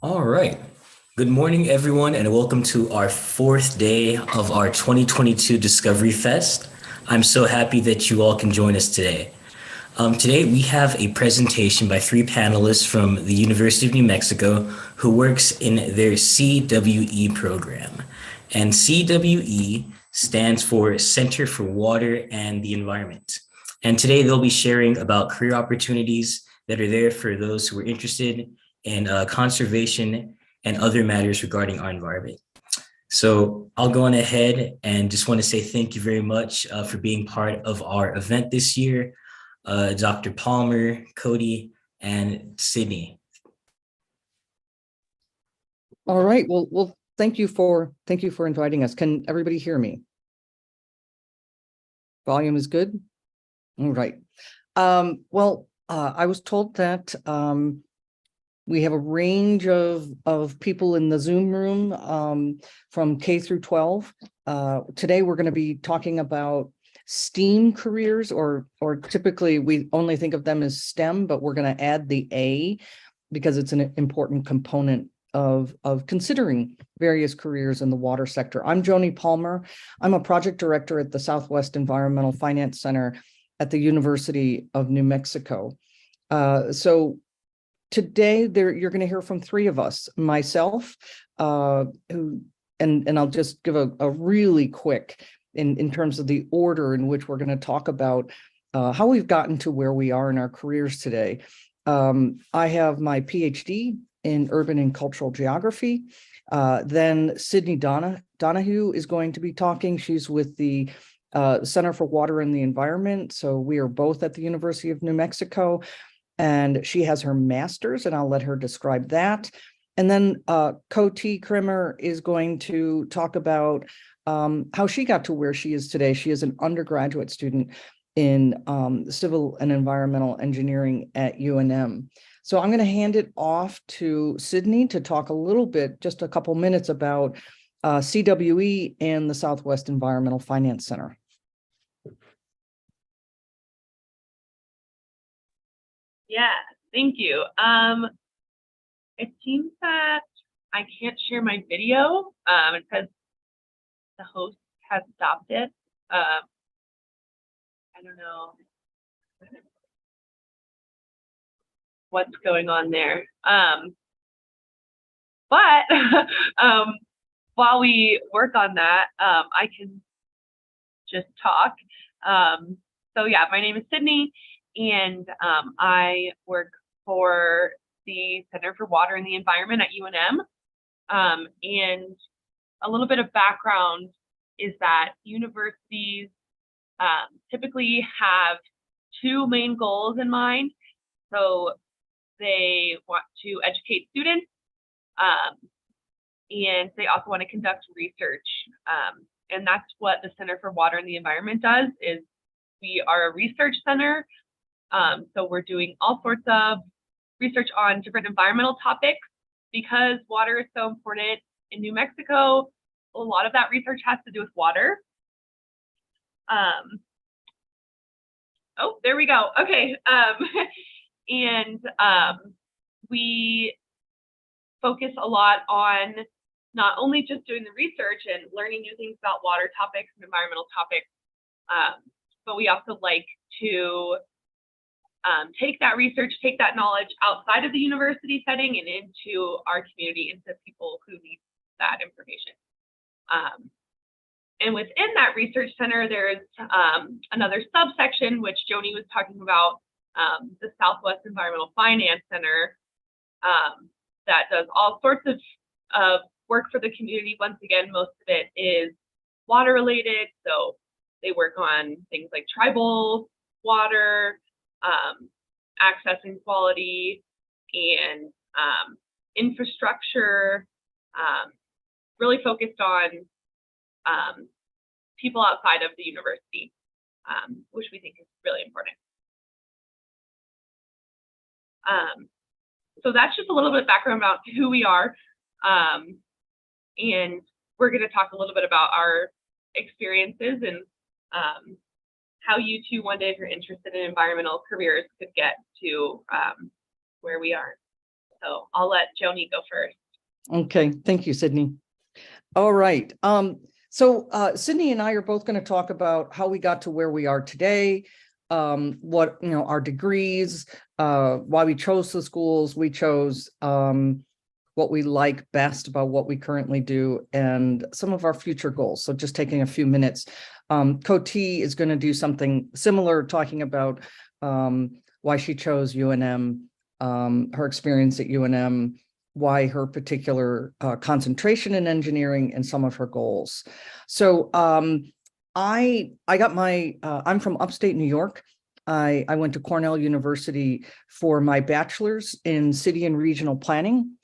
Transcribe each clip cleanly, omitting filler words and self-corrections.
All right. Good morning, everyone, and welcome to our fourth day of our 2022 Discovery Fest. I'm so happy that you all can join us today. Today, we have a presentation by three panelists from the University of New Mexico who works in their CWE program. And CWE stands for Center for Water and the Environment. And today, they'll be sharing about career opportunities that are there for those who are interested in conservation and other matters regarding our environment. So I'll go on ahead and just want to say thank you very much for being part of our event this year, Dr. Palmer, Cody, and Sydney. All right. Well, thank you for inviting us. Can everybody hear me? Volume is good. All right. I was told that we have a range of people in the Zoom room from K through 12. Today, we're going to be talking about STEAM careers, or typically we only think of them as STEM, but we're going to add the A because it's an important component of considering various careers in the water sector. I'm Joni Palmer. I'm a project director at the Southwest Environmental Finance Center at the University of New Mexico. So today, you're going to hear from three of us. Myself, and I'll just give a really quick in terms of the order in which we're going to talk about how we've gotten to where we are in our careers today. I have my PhD in urban and cultural geography. Then Sydney Donahue is going to be talking. She's with the Center for Water and the Environment. So we are both at the University of New Mexico. And she has her master's, and I'll let her describe that. And then Ko-T Krimmer is going to talk about how she got to where she is today. She is an undergraduate student in civil and environmental engineering at UNM. So I'm going to hand it off to Sydney to talk a little bit, just a couple minutes about CWE and the Southwest Environmental Finance Center. Yeah, thank you. It seems that I can't share my video. It says the host has stopped it. I don't know what's going on there. But while we work on that, I can just talk. So yeah, my name is Sydney. And I work for the Center for Water and the Environment at UNM. And a little bit of background is that universities typically have two main goals in mind. So they want to educate students, and they also want to conduct research. And that's what the Center for Water and the Environment does. Is we are a research center. So we're doing all sorts of research on different environmental topics. Because water is so important in New Mexico, a lot of that research has to do with water. Oh, there we go. Okay. And we focus a lot on not only just doing the research and learning new things about water topics and environmental topics, but we also like to take that research, take that knowledge outside of the university setting and into our community, into people who need that information. And within that research center, there's another subsection, which Joni was talking about, the Southwest Environmental Finance Center, that does all sorts of work for the community. Once again, most of it is water related. So they work on things like tribal water, accessing quality, and infrastructure, really focused on people outside of the university, which we think is really important. So that's just a little bit of background about who we are. And we're going to talk a little bit about our experiences and how you too, one day, if you're interested in environmental careers, could get to where we are. So I'll let Joni go first. Okay, thank you, Sydney. All right. So Sydney and I are both going to talk about how we got to where we are today, what, our degrees, why we chose the schools we chose, what we like best about what we currently do, and some of our future goals. So just taking a few minutes. Coty is going to do something similar, talking about why she chose UNM, her experience at UNM, why her particular concentration in engineering, and some of her goals. So I got my, I'm from upstate New York. I went to Cornell University for my bachelor's in city and regional planning,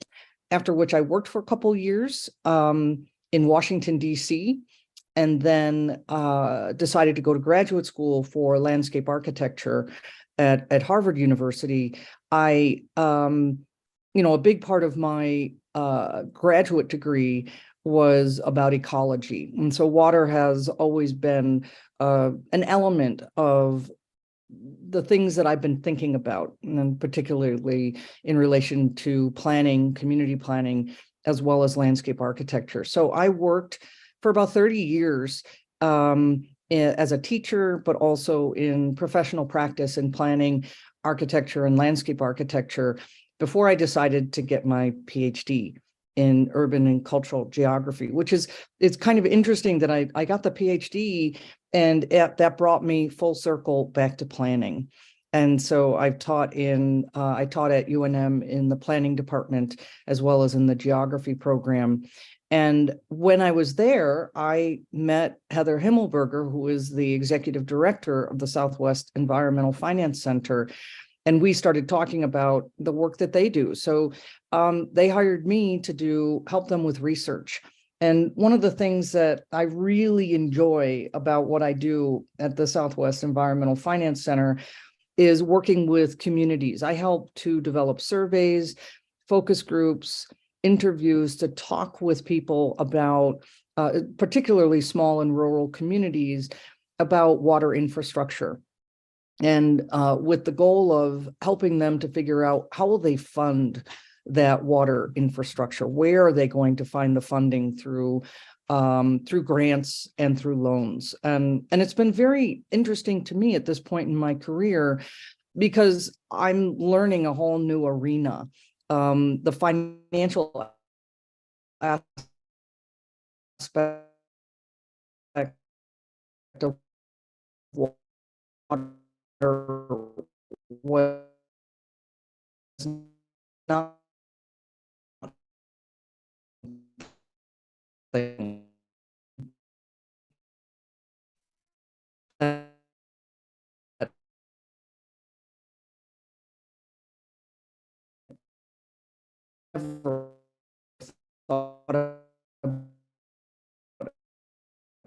after which I worked for a couple of years in Washington, D.C., and then decided to go to graduate school for landscape architecture at Harvard University. A big part of my graduate degree was about ecology. And so water has always been an element of the things that I've been thinking about, and particularly in relation to planning, community planning, as well as landscape architecture. So I worked for about 30 years as a teacher, but also in professional practice in planning, architecture, and landscape architecture before I decided to get my PhD in urban and cultural geography, which is, it's kind of interesting that I got the PhD and that brought me full circle back to planning. And so I taught at UNM in the planning department, as well as in the geography program. And when I was there, I met Heather Himmelberger, who is the executive director of the Southwest Environmental Finance Center. And we started talking about the work that they do. So they hired me to help them with research. And one of the things that I really enjoy about what I do at the Southwest Environmental Finance Center is working with communities. I help to develop surveys, focus groups, interviews to talk with people about, particularly small and rural communities, about water infrastructure. And with the goal of helping them to figure out how will they fund that water infrastructure? Where are they going to find the funding through grants and through loans? And it's been very interesting to me at this point in my career, because I'm learning a whole new arena. The financial aspect of water was not ever thought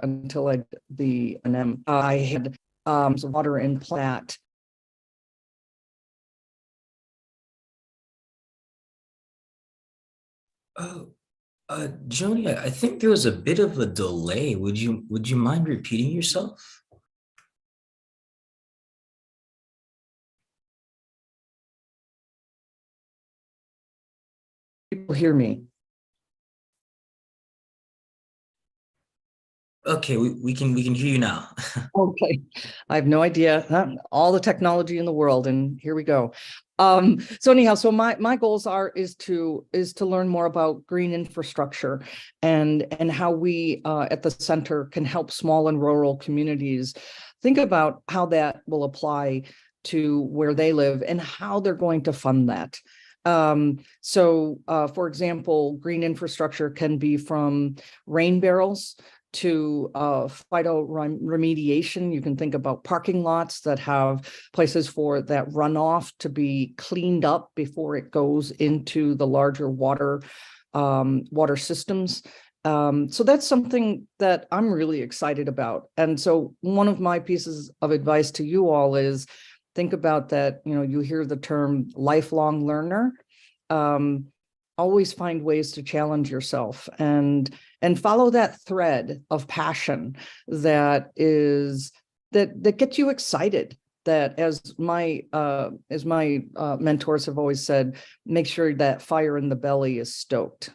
until I did the NM. I had some water in Platte. Oh, Joni, I think there was a bit of a delay. Would you mind repeating yourself? People hear me. Okay, we can hear you now. Okay, I have no idea. All the technology in the world, and here we go. So anyhow, so my goals is to learn more about green infrastructure and how we at the center can help small and rural communities think about how that will apply to where they live and how they're going to fund that. For example, green infrastructure can be from rain barrels to phyto remediation. You can think about parking lots that have places for that runoff to be cleaned up before it goes into the larger water systems. So that's something that I'm really excited about. And so one of my pieces of advice to you all is think about that. You hear the term lifelong learner. Always find ways to challenge yourself and follow that thread of passion that gets you excited. That, as my mentors have always said, make sure that fire in the belly is stoked.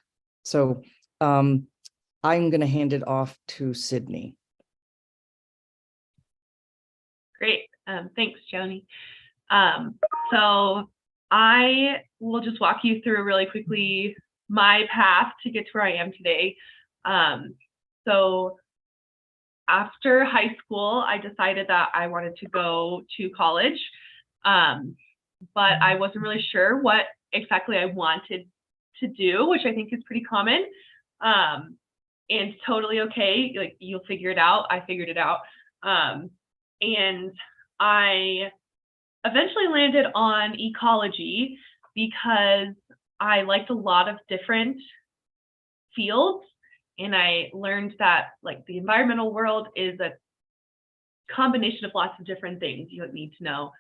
So I'm going to hand it off to Sydney. Great. Thanks, Joni. So I will just walk you through really quickly my path to get to where I am today. So after high school, I decided that I wanted to go to college, but I wasn't really sure what exactly I wanted to do, which I think is pretty common, and totally okay. Like, you'll figure it out. I figured it out. And I eventually landed on ecology because I liked a lot of different fields, and I learned that like the environmental world is a combination of lots of different things. You need to know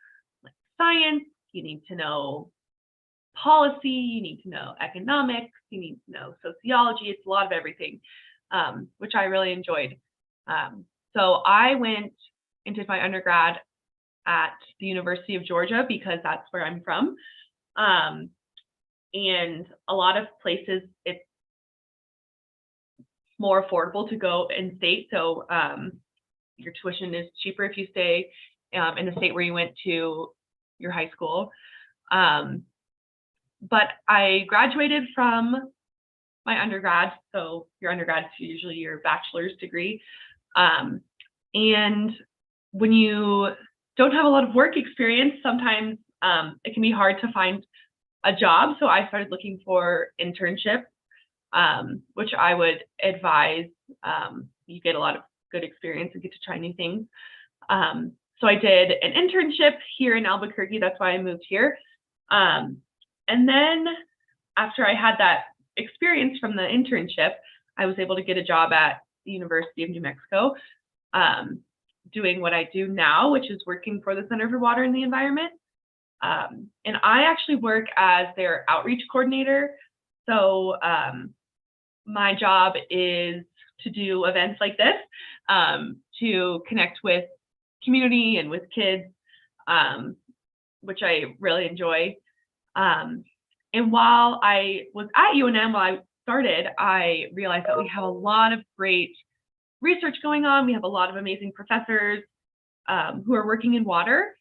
like science, you need to know policy, you need to know economics, you need to know sociology. It's a lot of everything, which I really enjoyed. So I went and did my undergrad at the University of Georgia because that's where I'm from. And a lot of places it's more affordable to go in state. So your tuition is cheaper if you stay in the state where you went to your high school. But I graduated from my undergrad. So your undergrad is usually your bachelor's degree. And when you don't have a lot of work experience, sometimes it can be hard to find a job. So I started looking for internships, which I would advise. You get a lot of good experience and get to try new things. So I did an internship here in Albuquerque. That's why I moved here. And then after I had that experience from the internship, I was able to get a job at the University of New Mexico, doing what I do now, which is working for the Center for Water and the Environment. And I actually work as their outreach coordinator. So my job is to do events like this, to connect with community and with kids, which I really enjoy. And while I was at UNM, while I started, I realized that we have a lot of great research going on. We have a lot of amazing professors who are working in water.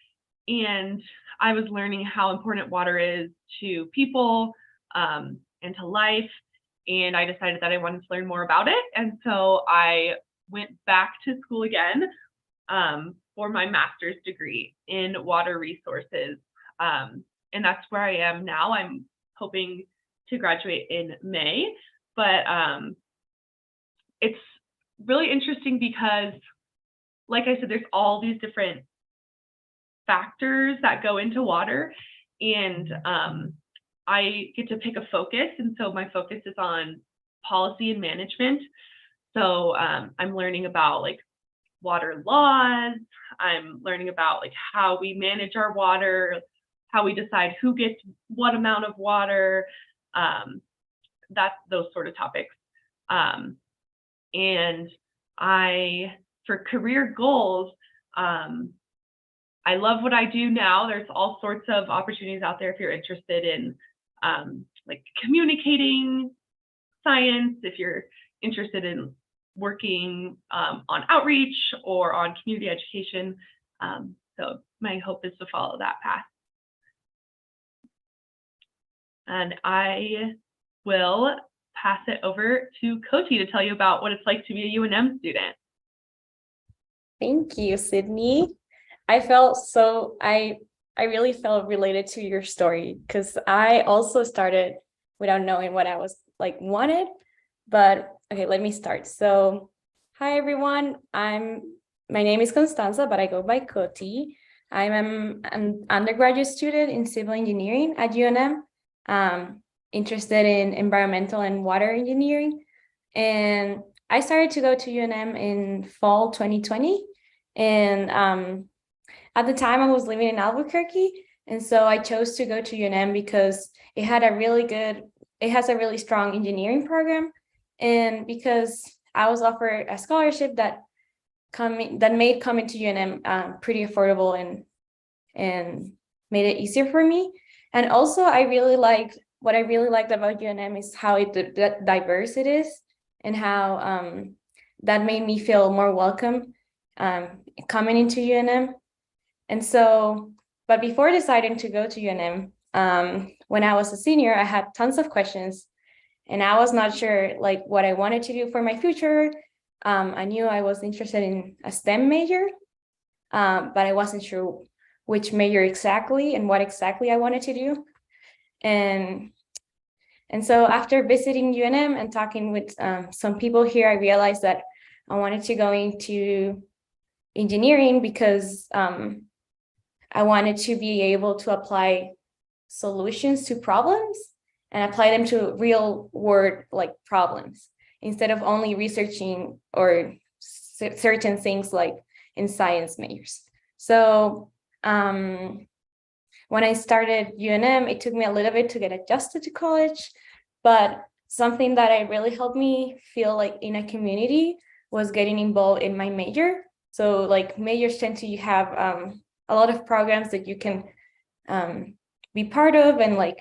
And I was learning how important water is to people and to life. And I decided that I wanted to learn more about it. And so I went back to school again for my master's degree in water resources. And that's where I am now. I'm hoping to graduate in May, but it's really interesting because, like I said, there's all these different factors that go into water, and I get to pick a focus. And so my focus is on policy and management. So I'm learning about like water laws. I'm learning about like how we manage our water, how we decide who gets what amount of water, that's those sort of topics. And for career goals, I love what I do now. There's all sorts of opportunities out there if you're interested in like communicating science, if you're interested in working on outreach or on community education. So my hope is to follow that path. And I will pass it over to Koti to tell you about what it's like to be a UNM student. Thank you, Sydney. I really felt related to your story because I also started without knowing what I was like wanted. But okay, let me start. So hi everyone. My name is Constanza, but I go by Koti. I'm an undergraduate student in civil engineering at UNM. Interested in environmental and water engineering. And I started to go to UNM in fall 2020. And at the time I was living in Albuquerque. And so I chose to go to UNM because it has a really strong engineering program. And because I was offered a scholarship that made coming to UNM pretty affordable and made it easier for me. And also I really liked what I really liked about UNM is how diverse it is, and how that made me feel more welcome coming into UNM. And so, but before deciding to go to UNM, when I was a senior, I had tons of questions, and I was not sure like what I wanted to do for my future. I knew I was interested in a STEM major, but I wasn't sure which major exactly and what exactly I wanted to do. And so after visiting UNM and talking with some people here, I realized that I wanted to go into engineering because I wanted to be able to apply solutions to problems and apply them to real world like problems, instead of only researching or certain things like in science majors. So when I started UNM, it took me a little bit to get adjusted to college, but something that really helped me feel like in a community was getting involved in my major. So like majors tend to have a lot of programs that you can be part of and like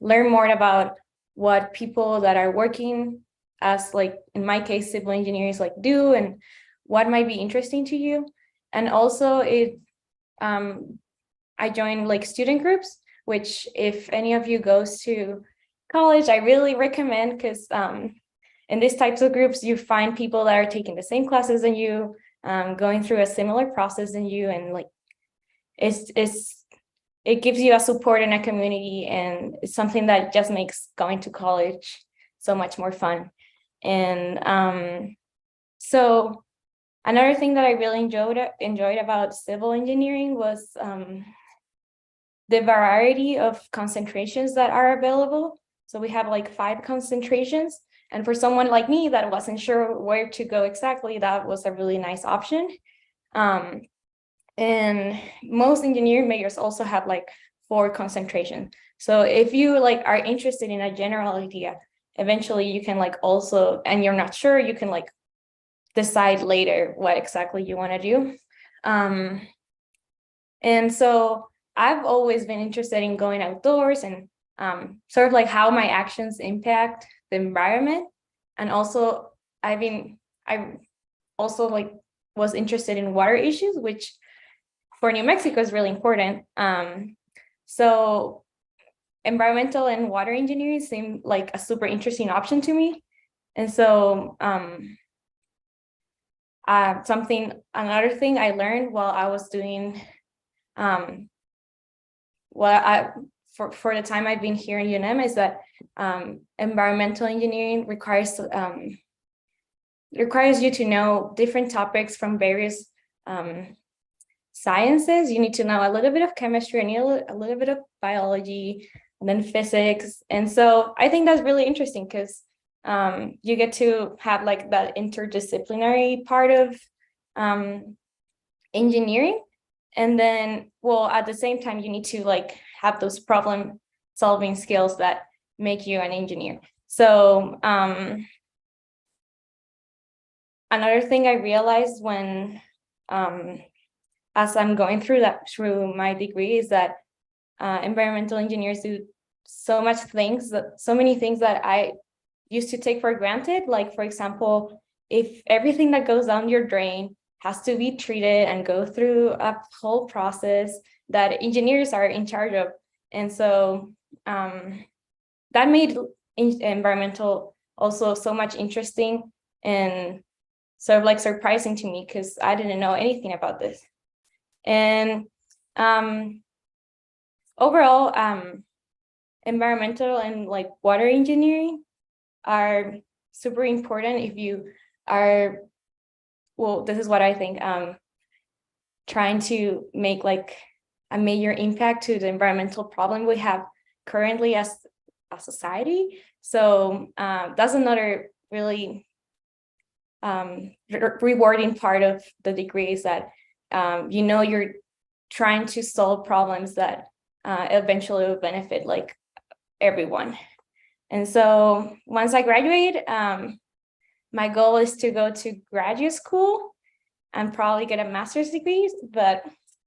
learn more about what people that are working as, like in my case, civil engineers like do, and what might be interesting to you. And also I joined like student groups, which if any of you goes to college, I really recommend, because in these types of groups, you find people that are taking the same classes than you, going through a similar process than you, and like it gives you a support in a community, and it's something that just makes going to college so much more fun. And so another thing that I really enjoyed about civil engineering was the variety of concentrations that are available. So we have like 5 concentrations. And for someone like me that wasn't sure where to go exactly, that was a really nice option. And most engineering majors also have like 4 concentrations. So if you like are interested in a general idea, eventually you can like also, and you're not sure, you can like decide later what exactly you want to do. And so I've always been interested in going outdoors and sort of like how my actions impact the environment. And also I also like was interested in water issues, which for New Mexico is really important. So environmental and water engineering seemed like a super interesting option to me. And so another thing I learned while I was doing for the time I've been here in UNM is that environmental engineering requires you to know different topics from various sciences. You need to know a little bit of chemistry, and a little bit of biology, and then physics. And so I think that's really interesting because you get to have like that interdisciplinary part of engineering. And then, well, at the same time, you need to like have those problem solving skills that make you an engineer. So another thing I realized when as I'm going through my degree is that environmental engineers do so many things that I used to take for granted. Like, for example, if everything that goes down your drain has to be treated and go through a whole process that engineers are in charge of. And so that made environmental also so much interesting and sort of like surprising to me, because I didn't know anything about this. And overall, environmental and like water engineering are super important if you are, well, this is what I think, trying to make like a major impact to the environmental problem we have currently as a society. So that's another really rewarding part of the degree, is that you're trying to solve problems that eventually will benefit like everyone. And so once I graduate, my goal is to go to graduate school and probably get a master's degree, but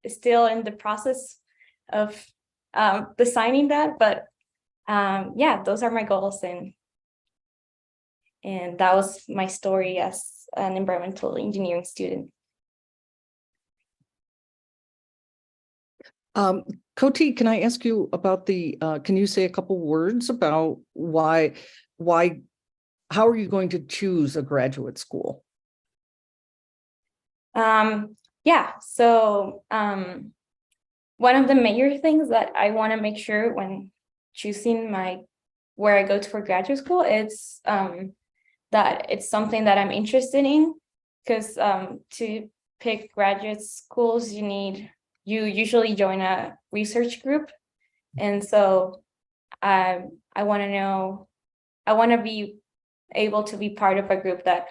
still in the process of designing that. But yeah, those are my goals, and that was my story as an environmental engineering student. Koti, can I ask you about can you say a couple words about how are you going to choose a graduate school? Yeah, so one of the major things that I want to make sure when choosing where I go to for graduate school, it's that it's something that I'm interested in, because to pick graduate schools, you usually join a research group. And so I want to be able to be part of a group that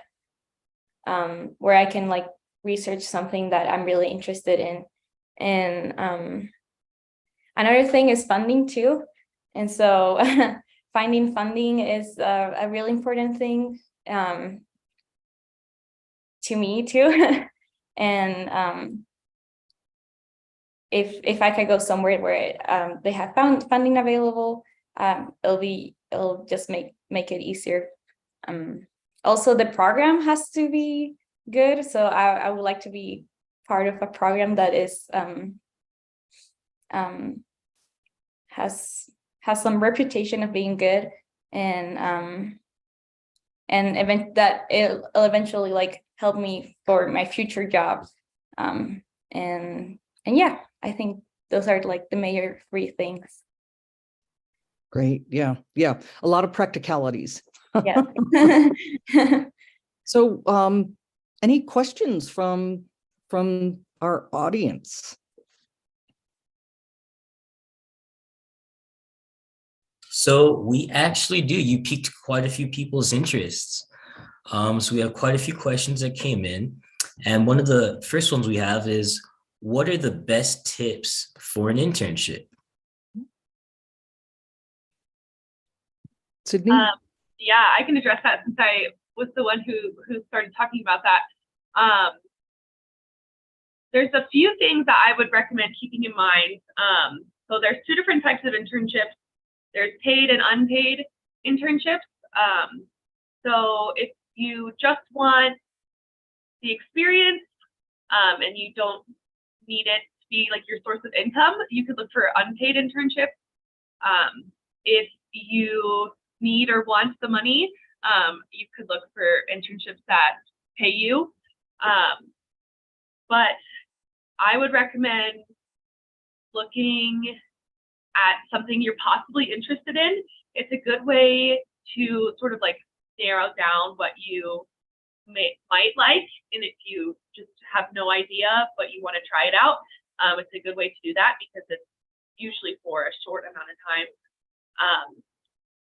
where I can like research something that I'm really interested in. And another thing is funding too. And so finding funding is a really important thing to me too. And if I could go somewhere where they have funding available, it'll just make it easier. Also, the program has to be good, so I would like to be part of a program that is has some reputation of being good, and that it'll eventually like help me for my future job. And yeah, I think those are like the major three things. Great. Yeah. A lot of practicalities. Yeah. So any questions from our audience? So we actually do. You piqued quite a few people's interests. So we have quite a few questions that came in. And one of the first ones we have is, what are the best tips for an internship? Sydney? Yeah, I can address that since I was the one who started talking about that. There's a few things that I would recommend keeping in mind. So there's two different types of internships. There's paid and unpaid internships. So if you just want the experience and you don't need it to be like your source of income, you could look for unpaid internships. If you need or want the money, you could look for internships that pay you. But I would recommend looking at something you're possibly interested in. It's a good way to sort of like narrow down what you might like, and if you just have no idea but you want to try it out, it's a good way to do that because it's usually for a short amount of time.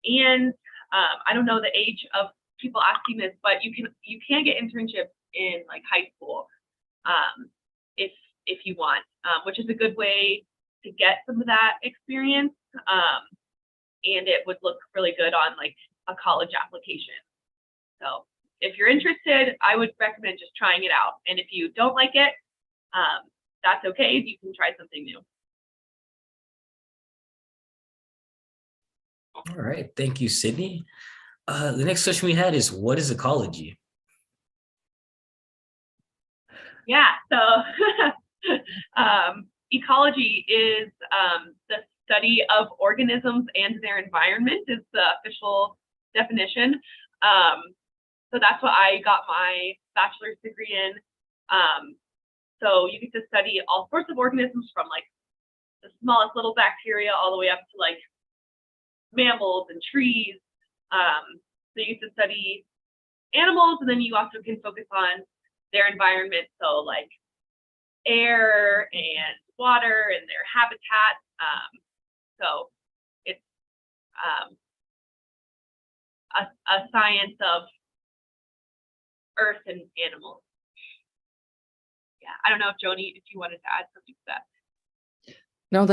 And I don't know the age of people asking this, but you can get internships in like high school if you want, which is a good way to get some of that experience. And it would look really good on like a college application. So if you're interested, I would recommend just trying it out. And if you don't like it, that's okay. You can try something new. All right, thank you, Sydney. The next question we had is, what is ecology? Yeah, so ecology is the study of organisms and their environment is the official definition. So that's what I got my bachelor's degree in. So you get to study all sorts of organisms from like the smallest little bacteria all the way up to like mammals and trees. So you get to study animals, and then you also can focus on their environment. So like air and water and their habitat. So it's a science of earth and animals. Yeah, I don't know if Joni, if you wanted to add something to that. No,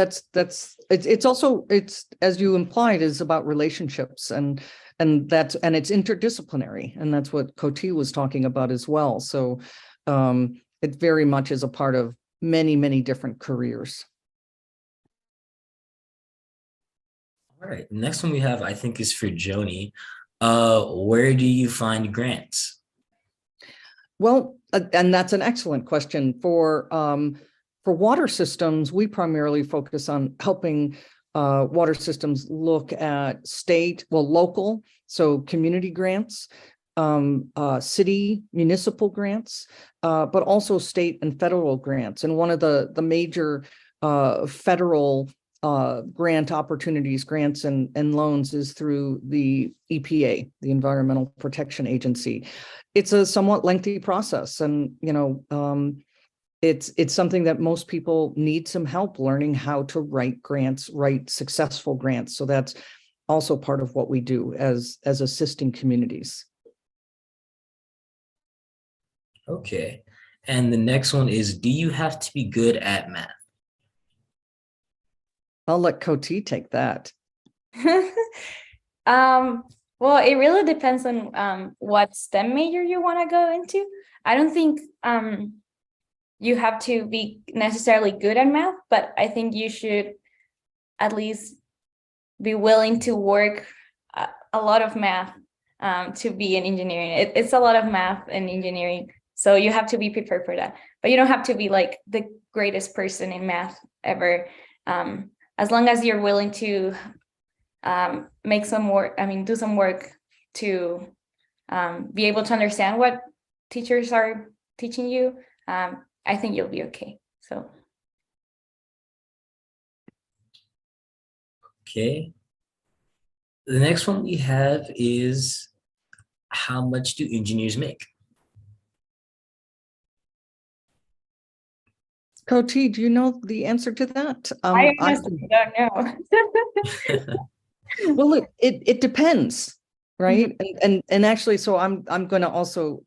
it's also, it's, as you implied, is about relationships, and it's interdisciplinary, and that's what Koti was talking about as well. So it very much is a part of many different careers. All All right. The next one we have, I think, is for Joni. Where do you find grants? Well, and that's an excellent question. For water systems, we primarily focus on helping water systems look at local, so community grants, city, municipal grants, but also state and federal grants. And one of the major federal grant opportunities, grants and loans is through the EPA, the Environmental Protection Agency. It's a somewhat lengthy process, and it's something that most people need some help learning how to write grants, write successful grants. So that's also part of what we do as assisting communities. Okay. And the next one is, do you have to be good at math? I'll let Coty take that. Well, it really depends on what STEM major you want to go into. I don't think you have to be necessarily good at math, but I think you should at least be willing to work a lot of math to be in engineering. It's a lot of math and engineering, so you have to be prepared for that. But you don't have to be like the greatest person in math ever. As long as you're willing to make some work, do some work to be able to understand what teachers are teaching you, I think you'll be okay. So. Okay. The next one we have is, how much do engineers make? Coty, do you know the answer to that? I honestly don't know. Well, it depends, right? And actually, so I'm going to also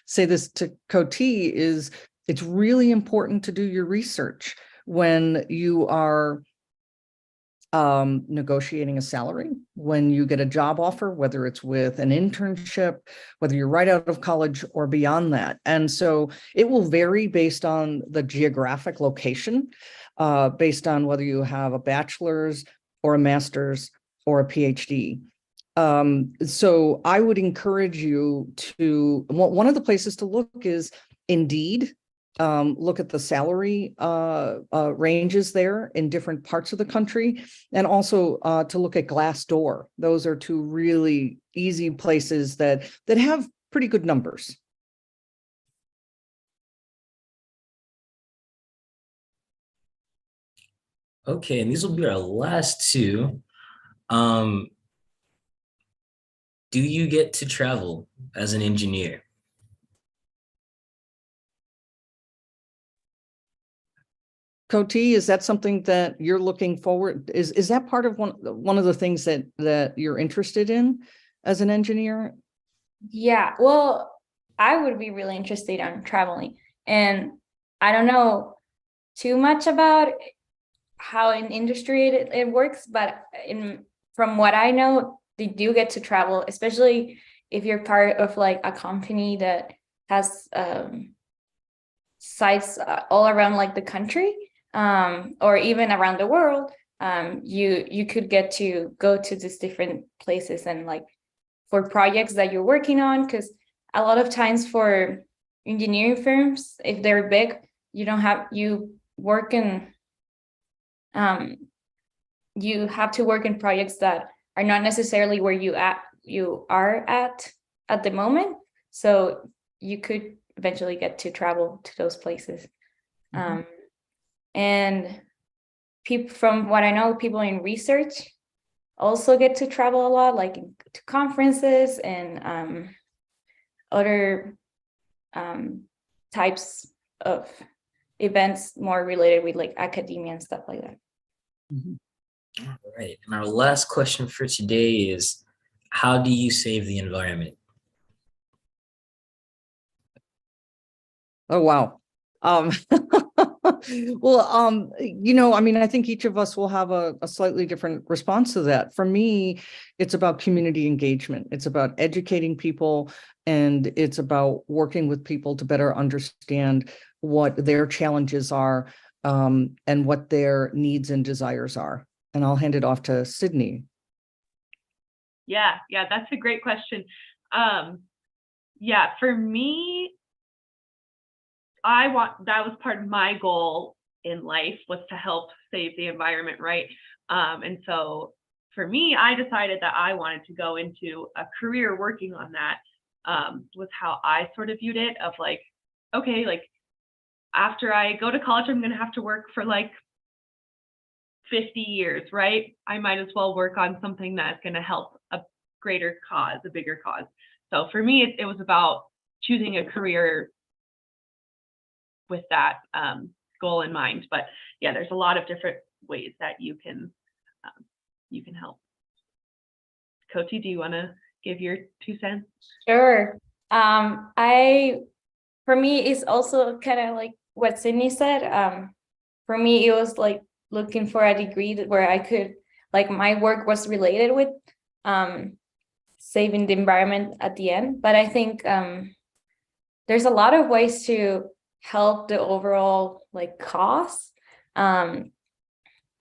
say this to Coty, is it's really important to do your research when you are negotiating a salary, when you get a job offer, whether it's with an internship, whether you're right out of college or beyond that. And so it will vary based on the geographic location, based on whether you have a bachelor's or a master's or a PhD. So I would encourage you to, one of the places to look is Indeed. Look at the salary ranges there in different parts of the country, and also to look at Glassdoor. Those are two really easy places that have pretty good numbers. Okay, and these will be our last two. Do you get to travel as an engineer? Coty, is that something that you're looking forward? Is that part of one of the things that you're interested in as an engineer? Yeah, well, I would be really interested in traveling, and I don't know too much about how in industry it works, but from what I know, they do get to travel, especially if you're part of like a company that has sites all around like the country, or even around the world. You could get to go to these different places and like for projects that you're working on, because a lot of times for engineering firms, if they're big, you have to work in projects that are not necessarily where you are at the moment. So you could eventually get to travel to those places. And from what I know, people in research also get to travel a lot, like to conferences and other types of events more related with like academia and stuff like that. All right. And our last question for today is, how do you save the environment? Oh, wow. Well, I think each of us will have a slightly different response to that. For me, it's about community engagement. It's about educating people, and it's about working with people to better understand what their challenges are, and what their needs and desires are. And I'll hand it off to Sydney. Yeah, that's a great question. Yeah, for me, that was part of my goal in life, was to help save the environment, right? And so for me, I decided that I wanted to go into a career working on that. Was how I sort of viewed it, of like, okay, like after I go to college, I'm gonna have to work for like 50 years, right? I might as well work on something that's gonna help a greater cause, a bigger cause. So for me, it was about choosing a career with that goal in mind. But yeah, there's a lot of different ways that you can help. Koti, do you want to give your 2 cents? Sure. For me, it's also kind of like what Sydney said. For me, it was like looking for a degree where I could, like, my work was related with saving the environment at the end. But I think there's a lot of ways to help the overall like cause. And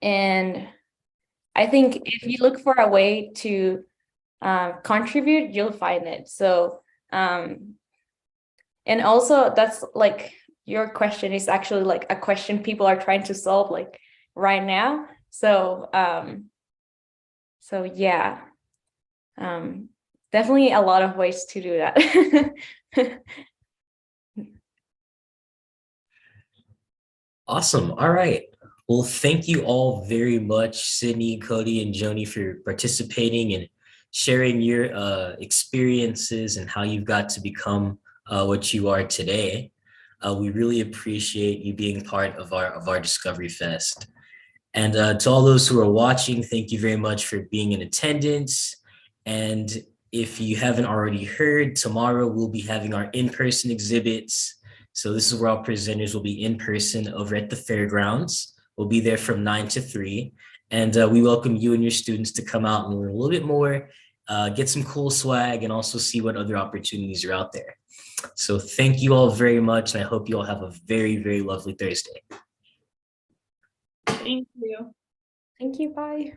I think if you look for a way to contribute, you'll find it. So and also that's like, your question is actually like a question people are trying to solve like right now. So so yeah, definitely a lot of ways to do that. Awesome. All right. Well, thank you all very much, Sydney, Cody, and Joni, for participating and sharing your experiences and how you've got to become what you are today. We really appreciate you being part of our Discovery Fest. And to all those who are watching, thank you very much for being in attendance. And if you haven't already heard, tomorrow we'll be having our in-person exhibits. So this is where our presenters will be in person over at the fairgrounds. We'll be there from 9 to 3. And we welcome you and your students to come out and learn a little bit more, get some cool swag, and also see what other opportunities are out there. So thank you all very much. And I hope you all have a very, very lovely Thursday. Thank you. Thank you. Bye.